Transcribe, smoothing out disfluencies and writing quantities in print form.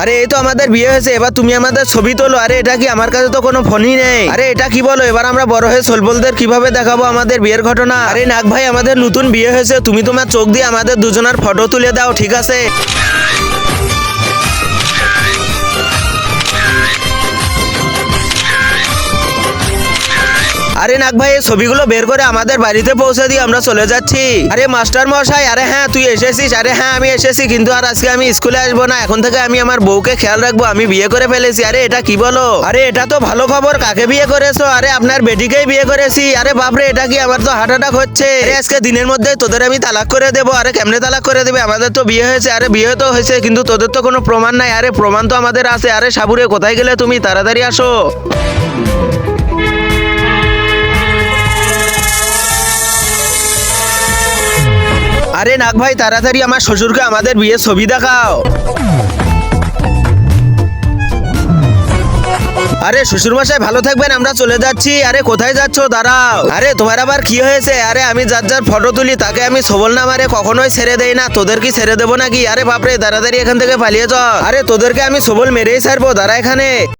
আরে এই তো আমাদের বিয়ে হয়েছে, এবার তুমি আমাদের ছবি তোলো। আরে এটা কি, আমার কাছে তো কোনো ফোনই নেই। আরে এটা কি বলো, এবার আমরা বড় হয়ে সোলবলদের কিভাবে দেখাবো আমাদের বিয়ের ঘটনা? আরে নাক ভাই, আমাদের নতুন বিয়ে হয়েছে, তুমি তোমার চোখ দিয়ে আমাদের দুজনের ফটো তুলে দাও, ঠিক আছে? আরে নাক ভাই, এই ছবিগুলো বের করে আমাদের বাড়িতে পৌঁছে দিয়ে আমরা চলে যাচ্ছি। আরে মাস্টার মশাই, আরে হ্যাঁ তুই এসেছিস? আরে হ্যাঁ আমি এসেছি, কিন্তু আর আজকে আমি স্কুলে আসবো না। এখন থেকে আমি আমার বউকে খেয়াল রাখবো, আমি বিয়ে করে ফেলেছি। আরে এটা কি বলো? আরে এটা তো ভালো খবর, কাকে বিয়ে করেছো? আরে আপনার বেটিকেই বিয়ে করেছি। আরে বাপরে, এটা কি, আমার তো হার্ট অ্যাটাক হচ্ছে। আরে আজকে দিনের মধ্যে তোদের আমি তালাক করে দেবো। আরে কেমনে তালাক করে দেবে? আমাদের তো বিয়ে হয়েছে। আরে বিয়ে তো হয়েছে, কিন্তু তোদের তো কোনো প্রমাণ নাই। আরে প্রমাণ তো আমাদের আছে। আরে সাবুরে, কোথায় গেলে তুমি? তাড়াতাড়ি আসো। আরে নাক ভাই, তাড়াতাড়ি আমার শ্বশুরকে আমাদের বিয়ের ছবি দেখাও। আরে শ্বশুর মশাই ভালো থাকবেন, আমরা চলে যাচ্ছি। আরে কোথায় যাচ্ছো? দাঁড়াও। আরে তোমার আবার কি হয়েছে? আরে আমি যার যার ফটো তুলি তাকে আমি সবল না মারে কখনোই ছেড়ে দেই না, তোদের কি ছেড়ে দেবো নাকি? আরে বাপরে, তাড়াতাড়ি এখান থেকে পালিয়ে যাও। আরে তোদেরকে আমি সবল মেরেই ছাড়বো, দাঁড়া এখানে।